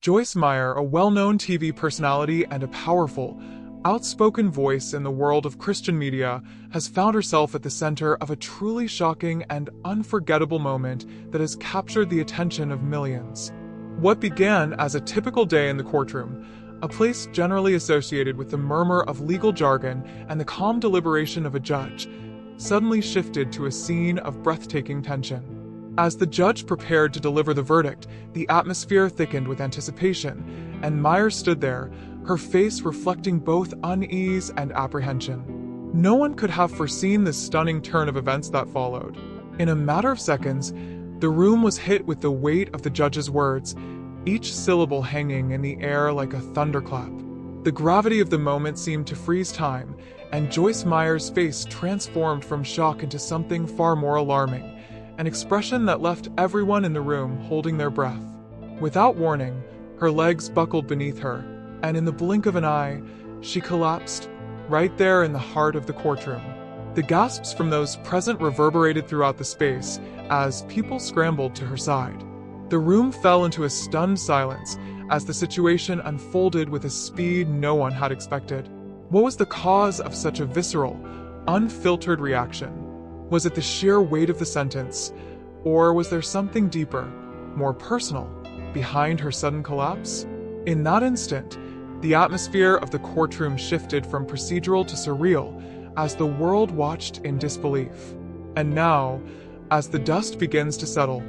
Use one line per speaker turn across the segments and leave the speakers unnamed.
Joyce Meyer, a well-known TV personality and a powerful, outspoken voice in the world of Christian media, has found herself at the center of a truly shocking and unforgettable moment that has captured the attention of millions. What began as a typical day in the courtroom, a place generally associated with the murmur of legal jargon and the calm deliberation of a judge, suddenly shifted to a scene of breathtaking tension. As the judge prepared to deliver the verdict, the atmosphere thickened with anticipation, and Meyer stood there, her face reflecting both unease and apprehension. No one could have foreseen the stunning turn of events that followed. In a matter of seconds, the room was hit with the weight of the judge's words, each syllable hanging in the air like a thunderclap. The gravity of the moment seemed to freeze time, and Joyce Meyer's face transformed from shock into something far more alarming, an expression that left everyone in the room holding their breath. Without warning, her legs buckled beneath her, and in the blink of an eye, she collapsed, right there in the heart of the courtroom. The gasps from those present reverberated throughout the space as people scrambled to her side. The room fell into a stunned silence as the situation unfolded with a speed no one had expected. What was the cause of such a visceral, unfiltered reaction? Was it the sheer weight of the sentence, or was there something deeper, more personal, behind her sudden collapse? In that instant, the atmosphere of the courtroom shifted from procedural to surreal as the world watched in disbelief. And now, as the dust begins to settle,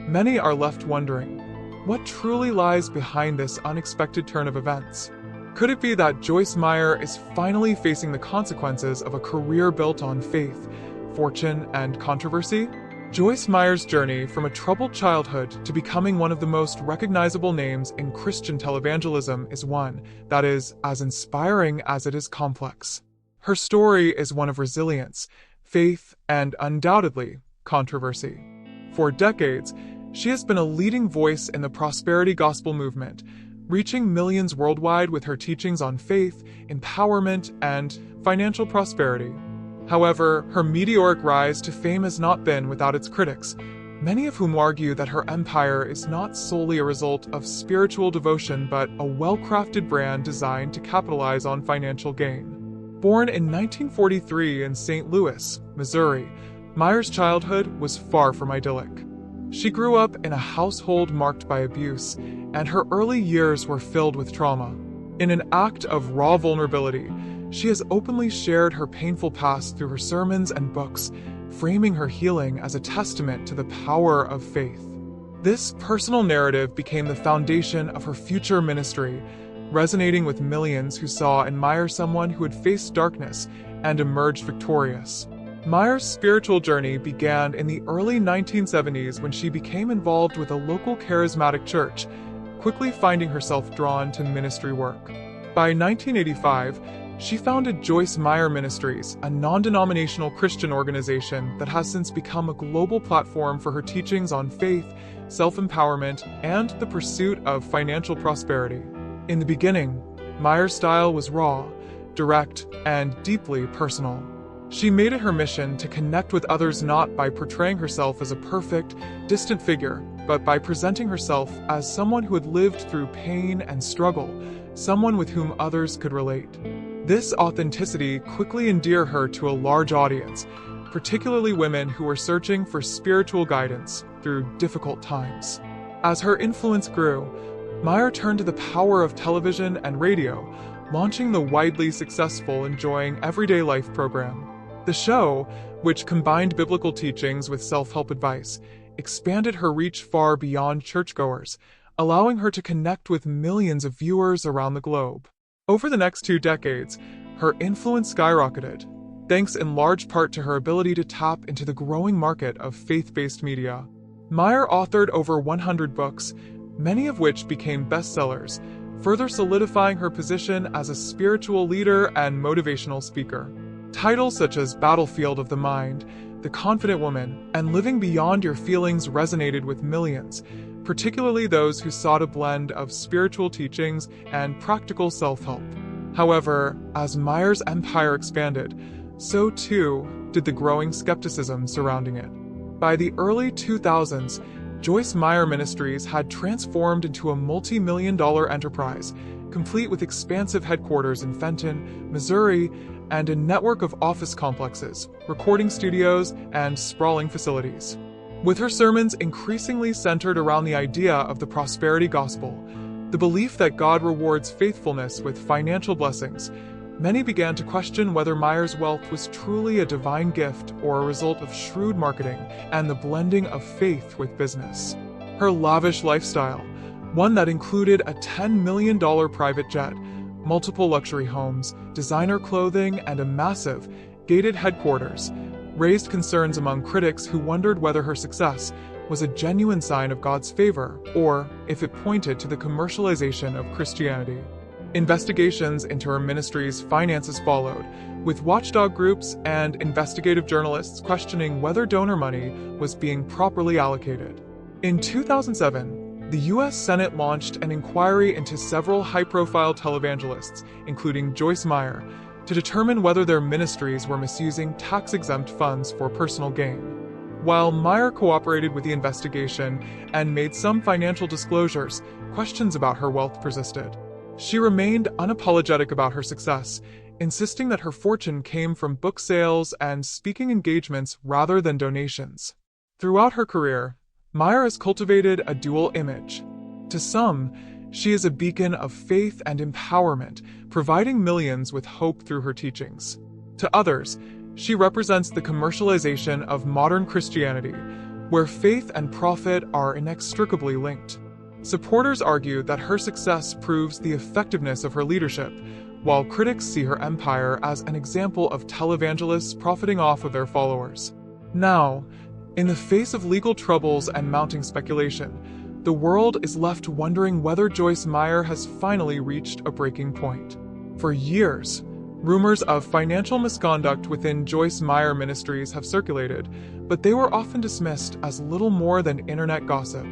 many are left wondering, what truly lies behind this unexpected turn of events? Could it be that Joyce Meyer is finally facing the consequences of a career built on faith, fortune, and controversy? Joyce Meyer's journey from a troubled childhood to becoming one of the most recognizable names in Christian televangelism is one that is as inspiring as it is complex. Her story is one of resilience, faith, and undoubtedly, controversy. For decades, she has been a leading voice in the prosperity gospel movement, reaching millions worldwide with her teachings on faith, empowerment, and financial prosperity. However, her meteoric rise to fame has not been without its critics, many of whom argue that her empire is not solely a result of spiritual devotion but a well-crafted brand designed to capitalize on financial gain. Born in 1943 in St. Louis, Missouri, Meyer's childhood was far from idyllic. She grew up in a household marked by abuse, and her early years were filled with trauma. In an act of raw vulnerability, she has openly shared her painful past through her sermons and books, framing her healing as a testament to the power of faith. This personal narrative became the foundation of her future ministry, resonating with millions who saw in Meyer someone who had faced darkness and emerged victorious. Meyer's spiritual journey began in the early 1970s when she became involved with a local charismatic church, quickly finding herself drawn to ministry work. By 1985, she founded Joyce Meyer Ministries, a non-denominational Christian organization that has since become a global platform for her teachings on faith, self-empowerment, and the pursuit of financial prosperity. In the beginning, Meyer's style was raw, direct, and deeply personal. She made it her mission to connect with others not by portraying herself as a perfect, distant figure, but by presenting herself as someone who had lived through pain and struggle, someone with whom others could relate. This authenticity quickly endeared her to a large audience, particularly women who were searching for spiritual guidance through difficult times. As her influence grew, Meyer turned to the power of television and radio, launching the widely successful Enjoying Everyday Life program. The show, which combined biblical teachings with self-help advice, expanded her reach far beyond churchgoers, allowing her to connect with millions of viewers around the globe. Over the next 2 decades, her influence skyrocketed, thanks in large part to her ability to tap into the growing market of faith-based media. Meyer authored over 100 books, many of which became bestsellers, further solidifying her position as a spiritual leader and motivational speaker. Titles such as Battlefield of the Mind, The Confident Woman, and Living Beyond Your Feelings resonated with millions, particularly those who sought a blend of spiritual teachings and practical self-help. However, as Meyer's empire expanded, so too did the growing skepticism surrounding it. By the early 2000s, Joyce Meyer Ministries had transformed into a multi-million-dollar enterprise, complete with expansive headquarters in Fenton, Missouri, and a network of office complexes, recording studios, and sprawling facilities. With her sermons increasingly centered around the idea of the prosperity gospel, the belief that God rewards faithfulness with financial blessings, many began to question whether Meyer's wealth was truly a divine gift or a result of shrewd marketing and the blending of faith with business. Her lavish lifestyle, one that included a $10 million private jet, multiple luxury homes, designer clothing, and a massive, gated headquarters, raised concerns among critics who wondered whether her success was a genuine sign of God's favor or if it pointed to the commercialization of Christianity. Investigations into her ministry's finances followed, with watchdog groups and investigative journalists questioning whether donor money was being properly allocated. In 2007, the U.S. Senate launched an inquiry into several high-profile televangelists, including Joyce Meyer, to determine whether their ministries were misusing tax-exempt funds for personal gain. While Meyer cooperated with the investigation and made some financial disclosures, questions about her wealth persisted. She remained unapologetic about her success, insisting that her fortune came from book sales and speaking engagements rather than donations. Throughout her career, Meyer has cultivated a dual image. To some, she is a beacon of faith and empowerment, providing millions with hope through her teachings. To others, she represents the commercialization of modern Christianity, where faith and profit are inextricably linked. Supporters argue that her success proves the effectiveness of her leadership, while critics see her empire as an example of televangelists profiting off of their followers. Now, in the face of legal troubles and mounting speculation, the world is left wondering whether Joyce Meyer has finally reached a breaking point. For years, rumors of financial misconduct within Joyce Meyer Ministries have circulated, but they were often dismissed as little more than internet gossip.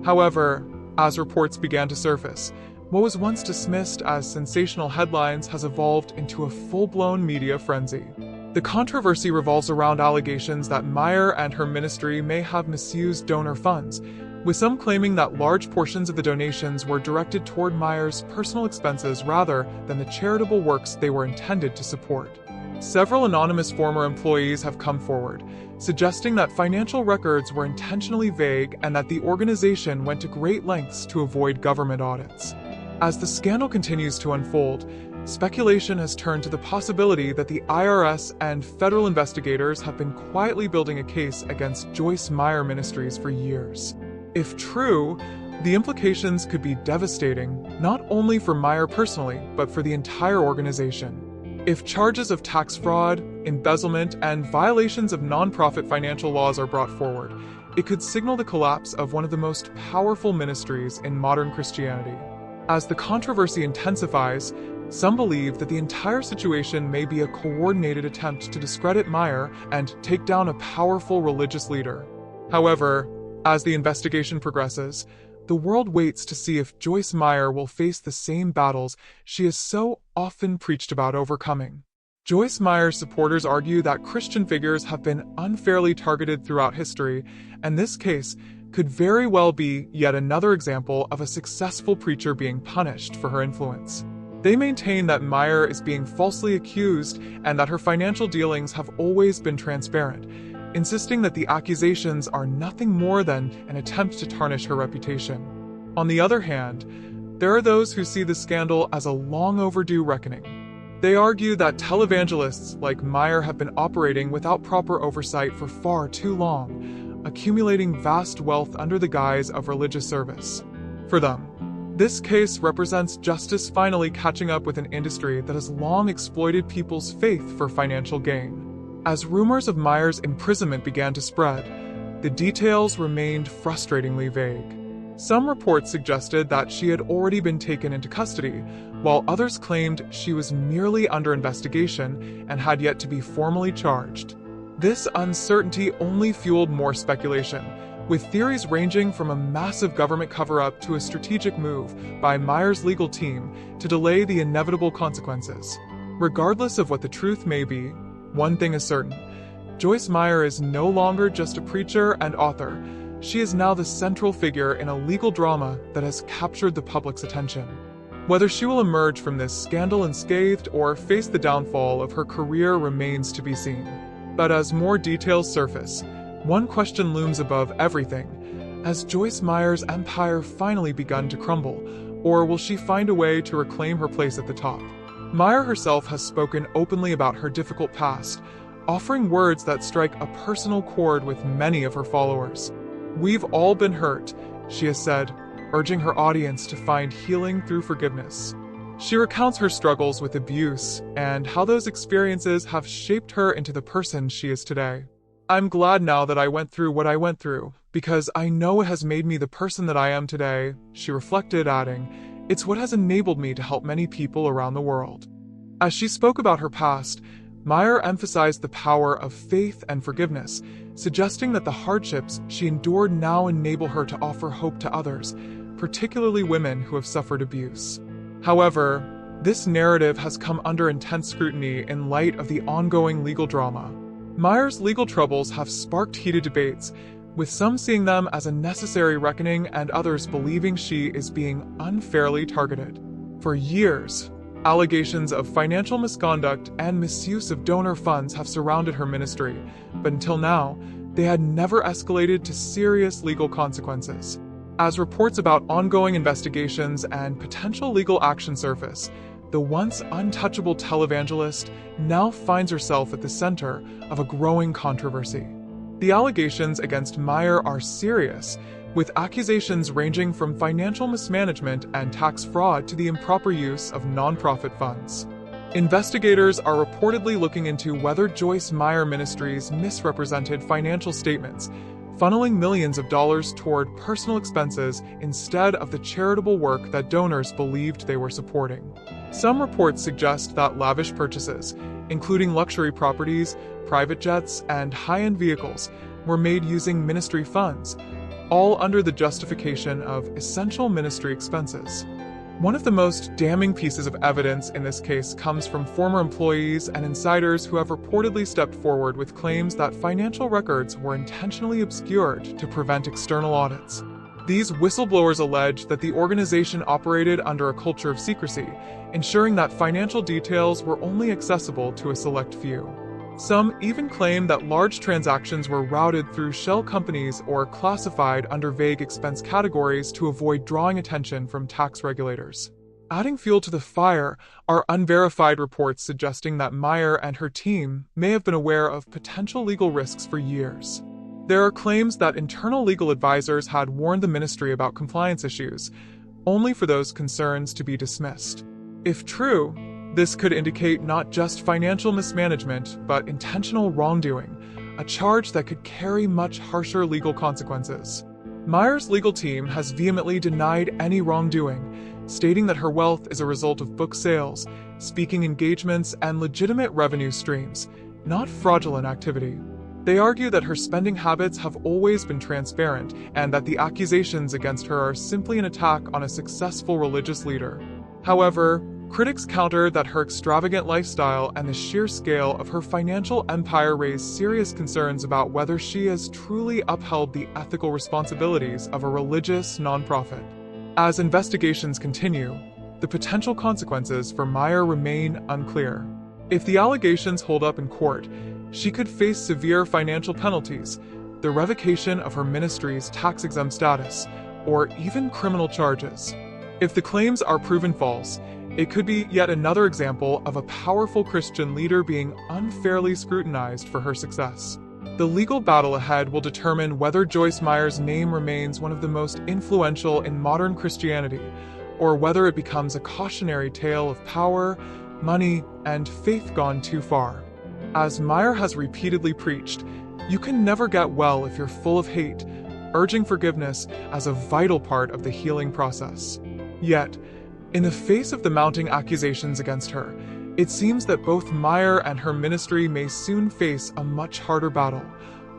However, as reports began to surface, what was once dismissed as sensational headlines has evolved into a full-blown media frenzy. The controversy revolves around allegations that Meyer and her ministry may have misused donor funds, with some claiming that large portions of the donations were directed toward Meyer's personal expenses rather than the charitable works they were intended to support. Several anonymous former employees have come forward, suggesting that financial records were intentionally vague and that the organization went to great lengths to avoid government audits. As the scandal continues to unfold, speculation has turned to the possibility that the IRS and federal investigators have been quietly building a case against Joyce Meyer Ministries for years. If true, the implications could be devastating, not only for Meyer personally, but for the entire organization. If charges of tax fraud, embezzlement, and violations of nonprofit financial laws are brought forward, it could signal the collapse of one of the most powerful ministries in modern Christianity. As the controversy intensifies, some believe that the entire situation may be a coordinated attempt to discredit Meyer and take down a powerful religious leader. However, as the investigation progresses, the world waits to see if Joyce Meyer will face the same battles she has so often preached about overcoming. Joyce Meyer's supporters argue that Christian figures have been unfairly targeted throughout history, and this case could very well be yet another example of a successful preacher being punished for her influence. They maintain that Meyer is being falsely accused and that her financial dealings have always been transparent, insisting that the accusations are nothing more than an attempt to tarnish her reputation. On the other hand, there are those who see the scandal as a long overdue reckoning. They argue that televangelists like Meyer have been operating without proper oversight for far too long, accumulating vast wealth under the guise of religious service. For them, this case represents justice finally catching up with an industry that has long exploited people's faith for financial gain. As rumors of Meyer's imprisonment began to spread, the details remained frustratingly vague. Some reports suggested that she had already been taken into custody, while others claimed she was merely under investigation and had yet to be formally charged. This uncertainty only fueled more speculation, with theories ranging from a massive government cover-up to a strategic move by Meyer's legal team to delay the inevitable consequences. Regardless of what the truth may be, one thing is certain: Joyce Meyer is no longer just a preacher and author. she is now the central figure in a legal drama that has captured the public's attention. Whether she will emerge from this scandal unscathed or face the downfall of her career remains to be seen. But as more details surface, one question looms above everything. Has Joyce Meyer's empire finally begun to crumble, or will she find a way to reclaim her place at the top? Meyer herself has spoken openly about her difficult past, offering words that strike a personal chord with many of her followers. "We've all been hurt," she has said, urging her audience to find healing through forgiveness. She recounts her struggles with abuse and how those experiences have shaped her into the person she is today. "I'm glad now that I went through what I went through, because I know it has made me the person that I am today," she reflected, adding, "It's what has enabled me to help many people around the world." As she spoke about her past, Meyer emphasized the power of faith and forgiveness, suggesting that the hardships she endured now enable her to offer hope to others, particularly women who have suffered abuse. However, this narrative has come under intense scrutiny in light of the ongoing legal drama. Meyer's legal troubles have sparked heated debates, with some seeing them as a necessary reckoning and others believing she is being unfairly targeted. For years, allegations of financial misconduct and misuse of donor funds have surrounded her ministry, but until now, they had never escalated to serious legal consequences. As reports about ongoing investigations and potential legal action surface, the once untouchable televangelist now finds herself at the center of a growing controversy. The allegations against Meyer are serious, with accusations ranging from financial mismanagement and tax fraud to the improper use of nonprofit funds. Investigators are reportedly looking into whether Joyce Meyer Ministries misrepresented financial statements, funneling millions of dollars toward personal expenses instead of the charitable work that donors believed they were supporting. Some reports suggest that lavish purchases, including luxury properties, private jets, and high-end vehicles, were made using ministry funds, all under the justification of essential ministry expenses. One of the most damning pieces of evidence in this case comes from former employees and insiders who have reportedly stepped forward with claims that financial records were intentionally obscured to prevent external audits. These whistleblowers allege that the organization operated under a culture of secrecy, ensuring that financial details were only accessible to a select few. Some even claim that large transactions were routed through shell companies or classified under vague expense categories to avoid drawing attention from tax regulators. Adding fuel to the fire are unverified reports suggesting that Meyer and her team may have been aware of potential legal risks for years. There are claims that internal legal advisors had warned the ministry about compliance issues, only for those concerns to be dismissed. If true, this could indicate not just financial mismanagement, but intentional wrongdoing, a charge that could carry much harsher legal consequences. Meyer's legal team has vehemently denied any wrongdoing, stating that her wealth is a result of book sales, speaking engagements, and legitimate revenue streams, not fraudulent activity. They argue that her spending habits have always been transparent and that the accusations against her are simply an attack on a successful religious leader. However, critics counter that her extravagant lifestyle and the sheer scale of her financial empire raise serious concerns about whether she has truly upheld the ethical responsibilities of a religious nonprofit. As investigations continue, the potential consequences for Meyer remain unclear. If the allegations hold up in court, she could face severe financial penalties, the revocation of her ministry's tax-exempt status, or even criminal charges. If the claims are proven false, it could be yet another example of a powerful Christian leader being unfairly scrutinized for her success. The legal battle ahead will determine whether Joyce Meyer's name remains one of the most influential in modern Christianity, or whether it becomes a cautionary tale of power, money, and faith gone too far. As Meyer has repeatedly preached, you can never get well if you're full of hate, urging forgiveness as a vital part of the healing process. Yet, in the face of the mounting accusations against her, it seems that both Meyer and her ministry may soon face a much harder battle,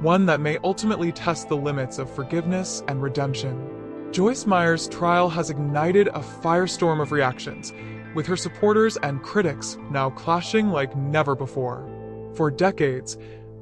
one that may ultimately test the limits of forgiveness and redemption. Joyce Meyer's trial has ignited a firestorm of reactions, with her supporters and critics now clashing like never before. For decades,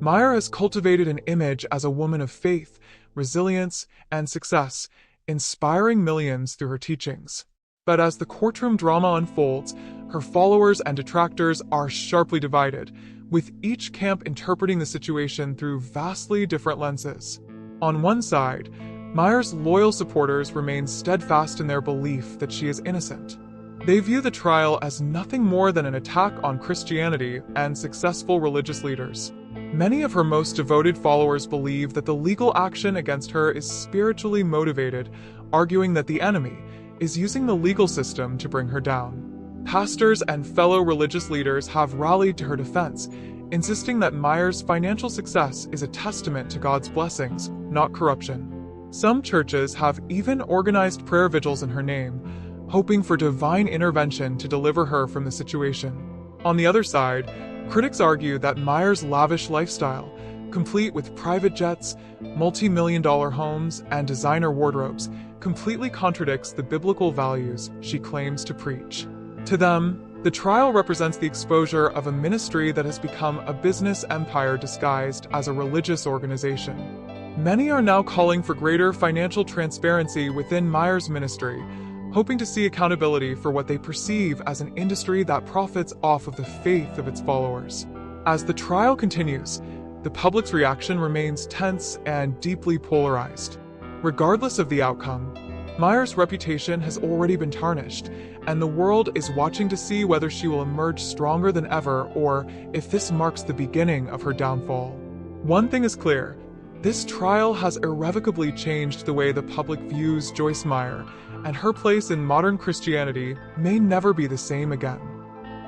Meyer has cultivated an image as a woman of faith, resilience, and success, inspiring millions through her teachings. But as the courtroom drama unfolds, her followers and detractors are sharply divided, with each camp interpreting the situation through vastly different lenses. On one side, Meyer's loyal supporters remain steadfast in their belief that she is innocent. They view the trial as nothing more than an attack on Christianity and successful religious leaders. Many of her most devoted followers believe that the legal action against her is spiritually motivated, arguing that the enemy is using the legal system to bring her down. Pastors and fellow religious leaders have rallied to her defense, insisting that Meyer's financial success is a testament to God's blessings, not corruption. Some churches have even organized prayer vigils in her name, hoping for divine intervention to deliver her from the situation. On the other side, critics argue that Meyer's lavish lifestyle, complete with private jets, multi-million-dollar homes, and designer wardrobes, completely contradicts the biblical values she claims to preach. To them, the trial represents the exposure of a ministry that has become a business empire disguised as a religious organization. Many are now calling for greater financial transparency within Meyer's ministry, hoping to see accountability for what they perceive as an industry that profits off of the faith of its followers. As the trial continues, the public's reaction remains tense and deeply polarized. Regardless of the outcome, Meyer's reputation has already been tarnished, and the world is watching to see whether she will emerge stronger than ever or if this marks the beginning of her downfall. One thing is clear: this trial has irrevocably changed the way the public views Joyce Meyer, and her place in modern Christianity may never be the same again.